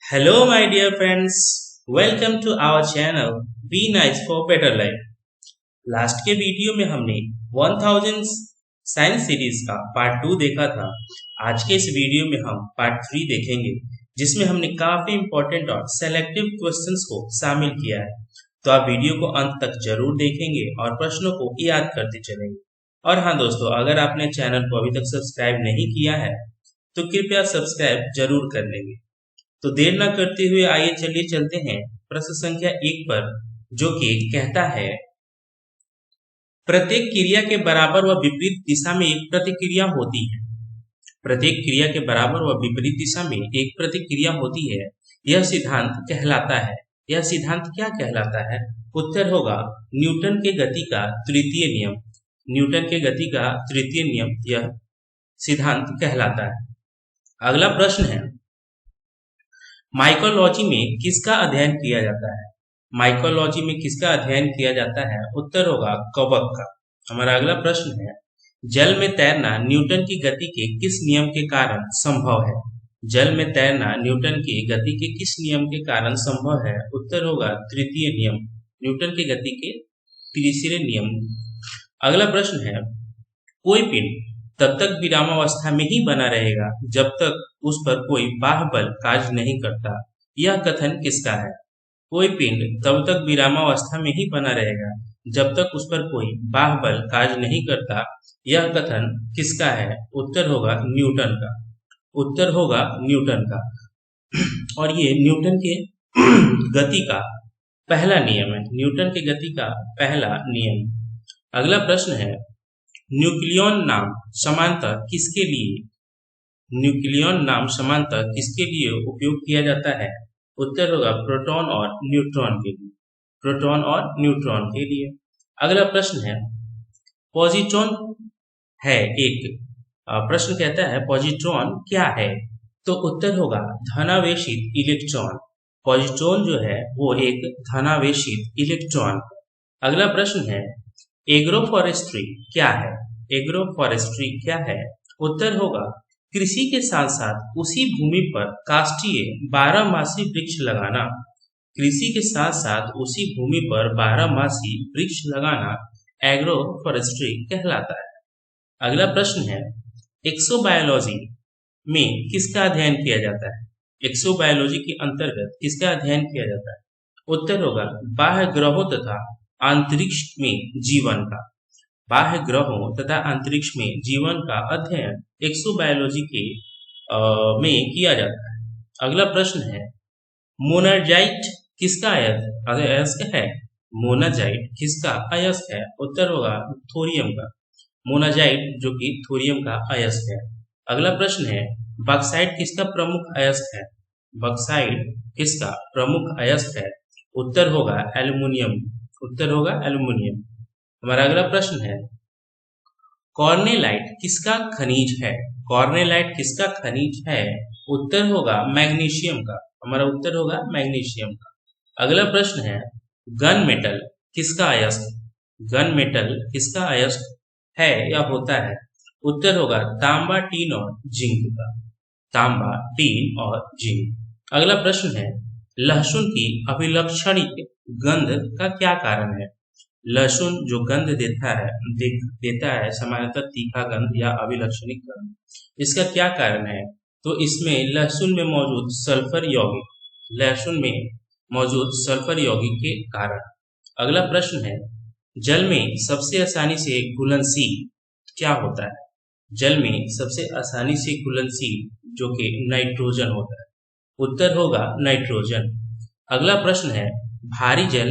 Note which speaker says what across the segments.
Speaker 1: Hello, my dear friends. Welcome to our channel. Be nice for better life. Last के video में हमने 1000 science series का part 2 देखा था। आज के इस वीडियो में हम पार्ट 3 देखेंगे, जिसमें हमने काफी इंपॉर्टेंट और सेलेक्टिव क्वेश्चंस को शामिल किया है। तो आप वीडियो को अंत तक जरूर देखेंगे और प्रश्नों को याद करते चलेंगे। और हाँ दोस्तों, अगर आपने चैनल को अभी तक सब्सक्राइब नहीं किया है तो कृपया सब्सक्राइब जरूर कर लेंगे। तो देर न करते हुए आइए चलिए चलते हैं प्रश्न संख्या 1 पर, जो कि कहता है प्रत्येक क्रिया के बराबर व विपरीत दिशा में एक प्रतिक्रिया होती है। प्रत्येक क्रिया के बराबर व विपरीत दिशा में एक प्रतिक्रिया होती है, यह सिद्धांत कहलाता है। यह सिद्धांत क्या कहलाता है? उत्तर होगा न्यूटन के गति का तृतीय नियम। न्यूटन के गति का तृतीय नियम यह सिद्धांत कहलाता है। अगला प्रश्न है, माइकोलॉजी में किसका अध्ययन किया जाता है? माइकोलॉजी में किसका अध्ययन किया जाता है? उत्तर होगा कवक का। हमारा अगला प्रश्न है, जल में तैरना न्यूटन की गति के किस नियम के कारण संभव है? जल में तैरना न्यूटन की गति के किस नियम के कारण संभव है? उत्तर होगा तृतीय नियम, न्यूटन की गति के तीसरे नियम। अगला प्रश्न है, कोई पिंड तब तक विरामावस्था में ही बना रहेगा जब तक उस पर कोई बाह्य बल कार्य नहीं करता। यह कथन किसका है? कोई पिंड तब तक विरामावस्था में ही बना रहेगा जब तक उस पर कोई बाह्य बल कार्य नहीं करता। यह कथन किसका है? उत्तर होगा न्यूटन का। उत्तर होगा न्यूटन का। और ये न्यूटन के गति का पहला नियम है। न्यूटन की गति का पहला नियम। अगला प्रश्न है, न्यूक्लियन नाम समानतः किसके लिए न्यूक्लियन नाम समानतः किसके लिए उपयोग किया जाता है? उत्तर होगा प्रोटॉन और न्यूट्रॉन के लिए। प्रोटॉन और न्यूट्रॉन के लिए। अगला प्रश्न है, पॉजिट्रॉन है एक प्रश्न कहता है पॉजिट्रॉन क्या है? तो उत्तर होगा धनावेशित इलेक्ट्रॉन। पॉजिट्रॉन जो है वो एक धनावेशित इलेक्ट्रॉन। अगला प्रश्न है, एग्रोफॉरेस्ट्री क्या है? एग्रोफॉरेस्ट्री क्या है? उत्तर होगा कृषि के साथ साथ उसी भूमि पर काष्ठीय 12 मासी वृक्ष लगाना। कृषि के साथ साथ उसी भूमि पर 12 मासी वृक्ष लगाना एग्रोफॉरेस्ट्री कहलाता है। अगला प्रश्न है, एक्सोबायोलॉजी में किसका अध्ययन किया जाता है? एक्सोबायोलॉजी के अंतर्गत किसका अध्ययन किया जाता है? उत्तर होगा बाह्य ग्रहों तथा अंतरिक्ष में जीवन का। बाह्य ग्रहों तथा अंतरिक्ष में जीवन का अध्ययन एक्सोबायोलॉजी के में किया जाता है। अगला प्रश्न है, मोनाजाइट किसका अयस्क है? मोनाजाइट किसका अयस्क है? उत्तर होगा थोरियम का। मोनाजाइट जो कि थोरियम का अयस्क है। अगला प्रश्न है, बॉक्साइट किसका प्रमुख अयस्क है? बॉक्साइट किसका प्रमुख अयस्क है? उत्तर होगा एल्युमिनियम। उत्तर होगा एल्युमिनियम। हमारा अगला प्रश्न है, कॉर्नेलाइट किसका खनिज है? कॉर्नेलाइट किसका खनिज है? उत्तर होगा मैग्नीशियम का। हमारा उत्तर होगा मैग्नीशियम का। अगला प्रश्न है, गन मेटल किसका अयस्क? गन मेटल किसका अयस्क है या होता है? उत्तर होगा तांबा, टीन और जिंक का। तांबा, टीन और जिंक। अगला प्रश्न है, लहसुन की अभिलक्षणिक गंध का क्या कारण है? लहसुन जो गंध देता है सामान्यतः तीखा गंध या अभिलक्षणिक गंध, इसका क्या कारण है? तो इसमें लहसुन में मौजूद सल्फर यौगिक, लहसुन में मौजूद सल्फर यौगिक के कारण। अगला प्रश्न है, जल में सबसे आसानी से घुलनशील क्या होता है? जल में सबसे आसानी से घुलनशील जो कि नाइट्रोजन होता है। उत्तर होगा नाइट्रोजन। अगला प्रश्न है, भारी जल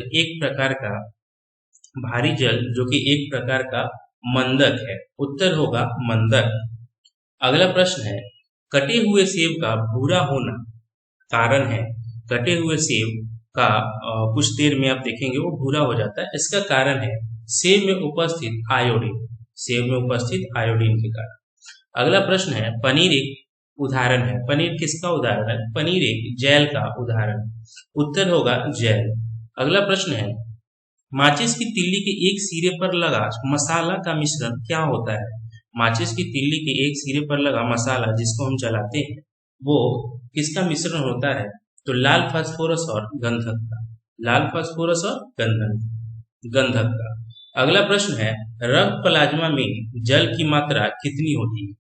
Speaker 1: जो कि एक प्रकार का मंदक है। उत्तर होगा मंदक। अगला प्रश्न है, कटे हुए सेब का भूरा होना कारण है। कटे हुए सेब का कुछ देर में आप देखेंगे वो भूरा हो जाता है, इसका कारण है सेब में उपस्थित आयोडीन। सेब में उपस्थित आयोडीन के कारण। अगला प्रश्न है, पनीर एक उदाहरण है। पनीर किसका उदाहरण है? पनीर एक जैल का उदाहरण है। उत्तर होगा जैल। अगला प्रश्न है, माचिस की तिल्ली के एक सिरे पर लगा मसाला का मिश्रण क्या होता है? माचिस की तिल्ली के एक सिरे पर लगा मसाला जिसको हम जलाते हैं वो किसका मिश्रण होता है? तो लाल फास्फोरस और गंधक का। लाल फास्फोरस और गंधक का। अगला प्रश्न है, रक्त प्लाज्मा में जल की मात्रा कितनी होती है?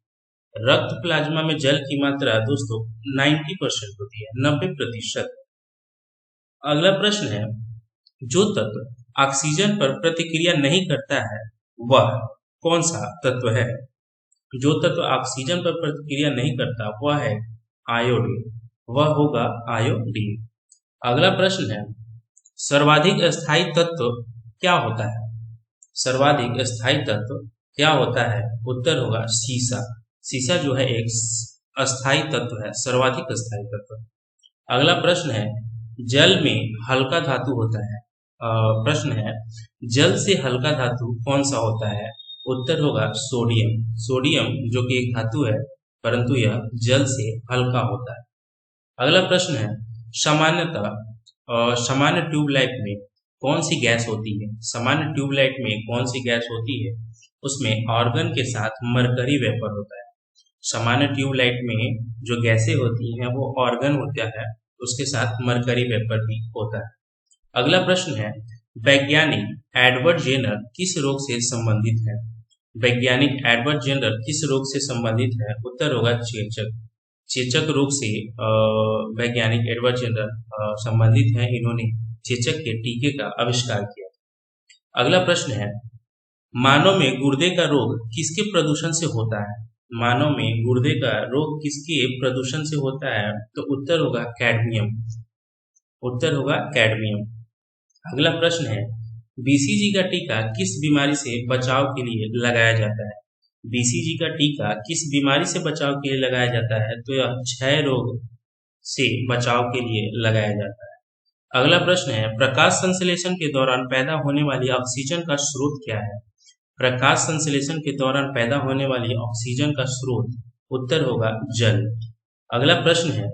Speaker 1: रक्त प्लाज्मा में जल की मात्रा दोस्तों 90% होती है, 90%। अगला प्रश्न है, जो तत्व ऑक्सीजन पर प्रतिक्रिया नहीं करता है वह कौन सा तत्व है? जो तत्व ऑक्सीजन पर प्रतिक्रिया नहीं करता वह है आयोडीन, वह होगा आयोडीन। अगला प्रश्न है, सर्वाधिक स्थायी तत्व क्या होता है? सर्वाधिक स्थायी तत्व क्या होता है? उत्तर होगा सीसा। सीसा जो है एक अस्थायी तत्व है, सर्वाधिक स्थायी तत्व। अगला प्रश्न है, जल में हल्का धातु होता है। प्रश्न है, जल से हल्का धातु कौन सा होता है? उत्तर होगा सोडियम। सोडियम जो कि एक धातु है परंतु यह जल से हल्का होता है। अगला प्रश्न है, सामान्य ट्यूबलाइट में कौन सी गैस होती है? सामान्य ट्यूबलाइट में कौन सी गैस होती है? उसमें ऑर्गन के साथ मरकरी वेपर होता है। सामान्य ट्यूबलाइट में जो गैसें होती हैं वो ऑर्गन होता है, उसके साथ मरकरी वेपर भी होता है। अगला प्रश्न है, वैज्ञानिक एडवर्ड जेनर किस रोग से संबंधित है? वैज्ञानिक एडवर्ड जेनर किस रोग से संबंधित है? उत्तर होगा चेचक। चेचक रोग से वैज्ञानिक एडवर्ड जेनर संबंधित है। इन्होंने चेचक के टीके का आविष्कार किया। अगला प्रश्न है, मानव में गुर्दे का रोग किसके प्रदूषण से होता है? मानव में गुर्दे का रोग किसके प्रदूषण से होता है? तो उत्तर होगा कैडमियम। उत्तर होगा कैडमियम। अगला प्रश्न है, बीसीजी का टीका किस बीमारी से बचाव के लिए लगाया जाता है? बीसीजी का टीका किस बीमारी से बचाव के लिए लगाया जाता है? तो यह क्षय रोग से बचाव के लिए लगाया जाता है। अगला प्रश्न है, प्रकाश संश्लेषण के दौरान पैदा होने वाली ऑक्सीजन का स्रोत क्या है? प्रकाश संश्लेषण के दौरान पैदा होने वाली ऑक्सीजन का स्रोत उत्तर होगा जल। अगला प्रश्न है,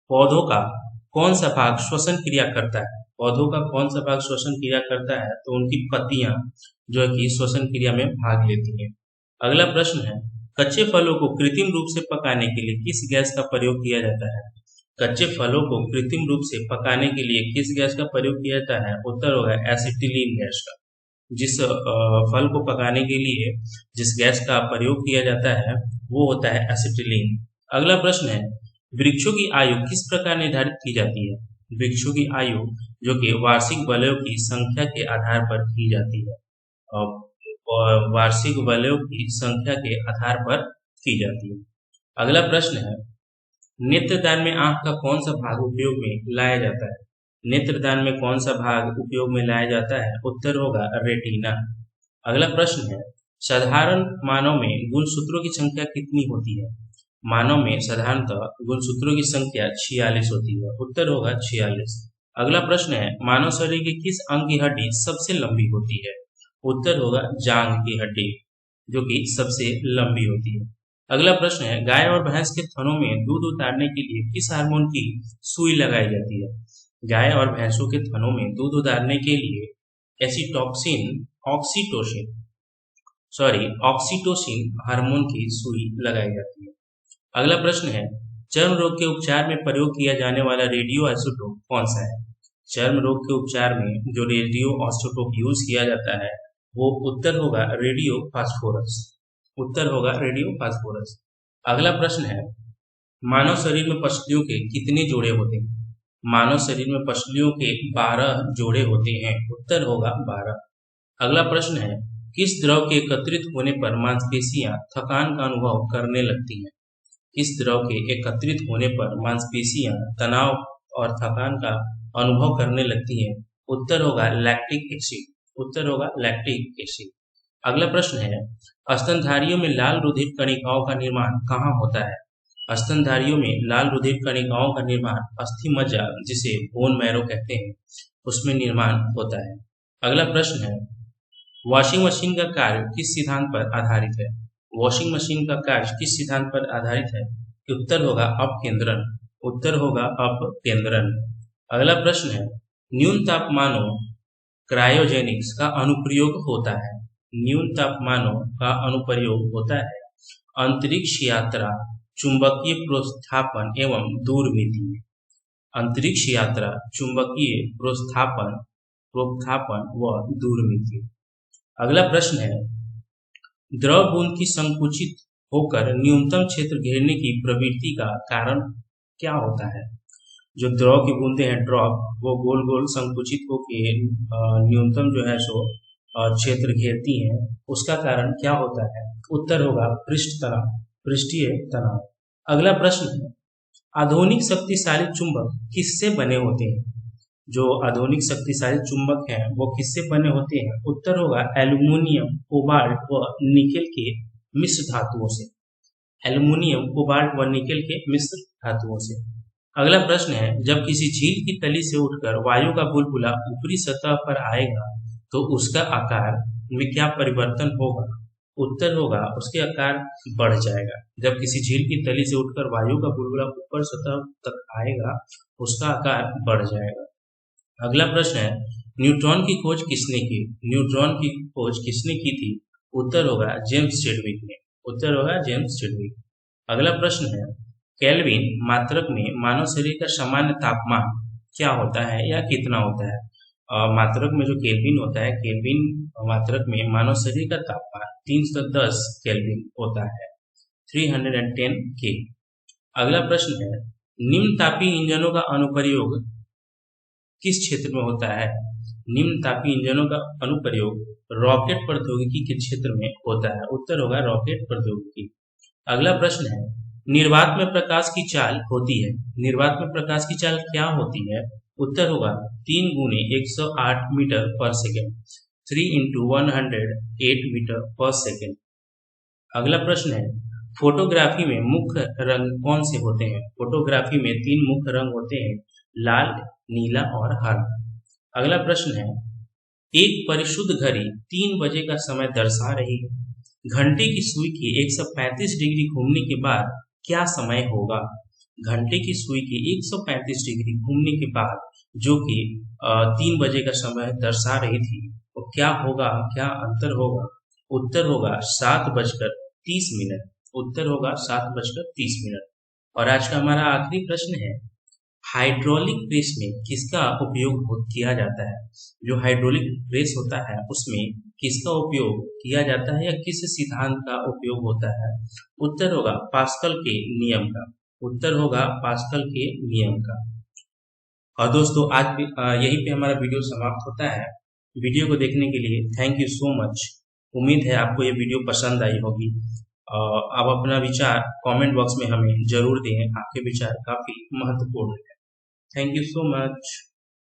Speaker 1: पौधों का कौन सा भाग श्वसन क्रिया करता है? पौधों का कौन सा भाग श्वसन क्रिया करता है? तो उनकी पत्तियां जो है कि श्वसन क्रिया में भाग लेती हैं। अगला प्रश्न है, कच्चे फलों को कृत्रिम रूप से पकाने के लिए किस गैस का प्रयोग किया जाता है? कच्चे फलों को कृत्रिम रूप से पकाने के लिए किस गैस का प्रयोग किया जाता है? उत्तर होगा एसिटिलीन गैस का। जिस फल को पकाने के लिए जिस गैस का प्रयोग किया जाता है वो होता है एसिटिलीन। अगला प्रश्न है, वृक्षों की आयु किस प्रकार निर्धारित की जाती है? वृक्षों की आयु जो कि वार्षिक वलयों की संख्या के आधार पर की जाती है, और वार्षिक वलयों की संख्या के आधार पर की जाती है। अगला प्रश्न है, नेत्रदान में आंख का कौन सा भाग उपयोग में लाया जाता है? नेत्रदान में कौन सा भाग उपयोग में लाया जाता है? उत्तर होगा रेटिना। अगला प्रश्न है, साधारण मानव में गुणसूत्रों की संख्या कितनी होती है? मानव में साधारणतः गुणसूत्रों की संख्या 46 होती है। उत्तर होगा 46। अगला प्रश्न है, मानव शरीर के किस अंग की हड्डी सबसे लंबी होती है? उत्तर होगा जांघ की हड्डी जो कि सबसे लंबी होती है। अगला प्रश्न है, गाय और भैंस के थनों में दूध उतारने के लिए किस हार्मोन की सुई लगाई जाती है? गाय और भैंसों के थनों में दूध उतारने के लिए ऑक्सीटोसिन हार्मोन की सुई लगाई जाती है। अगला प्रश्न है, चर्म रोग के उपचार में प्रयोग किया जाने वाला रेडियो आइसोटोप कौन सा है? चर्म रोग के उपचार में जो रेडियो आइसोटोप यूज किया जाता है वो उत्तर होगा रेडियो फास्फोरस। उत्तर होगा रेडियो फास्फोरस। अगला प्रश्न है, मानव शरीर में पसलियों के कितने जोड़े होते हैं? मानव शरीर में पसलियों के 12 जोड़े होते हैं। उत्तर होगा 12। अगला प्रश्न है, किस द्रव के एकत्रित होने पर मांसपेशियां थकान का अनुभव करने लगती हैं? किस द्रव के एकत्रित होने पर मांसपेशियां तनाव और थकान का अनुभव करने लगती हैं? उत्तर होगा लैक्टिक एसिड। उत्तर होगा लैक्टिक एसिड। अगला प्रश्न है, स्तनधारियों में लाल रुधिर कणिकाओं का निर्माण कहाँ होता है? स्तनधारियों में लाल रुधिर कणिकाओं का निर्माण अस्थि मज्जा जिसे बोन मैरो कहते हैं उसमें निर्माण होता है। अगला प्रश्न है, वॉशिंग मशीन का कार्य किस सिद्धांत पर आधारित है? वॉशिंग मशीन का कार्य किस सिद्धांत पर आधारित है? उत्तर होगा अपकेंद्रण। उत्तर होगा अपकेंद्रण। अगला प्रश्न है, न्यून तापमानों क्रायोजेनिक्स का अनुप्रयोग होता है। न्यून तापमानों का अनुप्रयोग होता है अंतरिक्ष यात्रा, चुंबकीय प्रोत्थापन एवं दूरमिति में। अंतरिक्ष यात्रा, चुंबकीय प्रोत्थापन व दूरमिति। अगला प्रश्न है, द्रव बूंद की संकुचित होकर न्यूनतम क्षेत्र घेरने की प्रवृत्ति का कारण क्या होता है? जो द्रव की बूंदें हैं ड्रॉप, वो गोल गोल संकुचित होकर न्यूनतम जो है सो क्षेत्र घेरती हैं, उसका कारण क्या होता है? उत्तर होगा पृष्ठीय तनाव। अगला प्रश्न है, आधुनिक शक्तिशाली चुंबक किससे बने होते हैं? जो आधुनिक शक्तिशाली चुंबक हैं वो किससे बने होते हैं? उत्तर होगा एल्यूमिनियम, कोबाल्ट व निकेल के मिश्र धातुओं से। एल्यूमिनियम, कोबाल्ट व निकेल के मिश्र धातुओं से। अगला प्रश्न है, जब किसी झील की तली से उठकर वायु का बुलबुला ऊपरी सतह पर आएगा तो उसका आकार में क्या परिवर्तन होगा? उत्तर होगा उसके आकार बढ़ जाएगा। जब किसी झील की तली से उठकर वायु का बुलबुला ऊपर सतह तक आएगा उसका आकार बढ़ जाएगा। अगला प्रश्न है, न्यूट्रॉन की खोज किसने की? न्यूट्रॉन की खोज किसने की थी? उत्तर होगा जेम्स चैडविक ने। उत्तर होगा जेम्स चैडविक। अगला प्रश्न है, केल्विन मात्रक में मानव शरीर का सामान्य तापमान क्या होता है या कितना होता है? मात्रक में जो केल्विन होता है, केल्विन मात्रक में मानव शरीर का तापमान 310 केल्विन होता है, 310 के। अगला प्रश्न है, निम्न तापीय इंजनों का अनुप्रयोग किस क्षेत्र में होता है? निम्न तापीय इंजनों का अनुप्रयोग रॉकेट प्रौद्योगिकी के क्षेत्र में होता है। उत्तर होगा रॉकेट प्रौद्योगिकी। अगला प्रश्न है, निर्वात में प्रकाश की चाल होती है। निर्वात में प्रकाश की चाल क्या होती है? उत्तर होगा 3 गुणे 108 मीटर पर सेकेंड, 3 into 108 मीटर पर सेकेंड। अगला प्रश्न है, फोटोग्राफी में मुख्य रंग कौन से होते हैं? फोटोग्राफी में 3 मुख्य रंग होते हैं, लाल, नीला और हरा। अगला प्रश्न है, एक परिशुद्ध घड़ी 3 बजे का समय दर्शा रही है। घंटे की सुई के 135 डिग्री घूमने के बाद क्या समय होगा? घंटे की सुई के 135 डिग्री घूमने के बाद जो कि 3 बजे का समय दर्शा रही थी, वो क्या होगा? क्या अंतर होगा? उत्तर होगा 7:30। उत्तर होगा 7:30। और आज का हमारा आखिरी प्रश्न है, हाइड्रोलिक प्रेस में किसका उपयोग किया जाता है? जो हाइड्रोलिक प्रेस होता है उसमें किसका उपयोग किया जाता है या किस सिद्धांत का उपयोग होता है? उत्तर होगा पास्कल के नियम का। उत्तर होगा पास्कल के नियम का। और दोस्तों आज यहीं पे हमारा वीडियो समाप्त होता है। वीडियो को देखने के लिए थैंक यू सो मच। उम्मीद है आपको ये वीडियो पसंद आई होगी। आप अपना विचार कमेंट बॉक्स में हमें जरूर दें, आपके विचार काफी महत्वपूर्ण है। Thank you so much.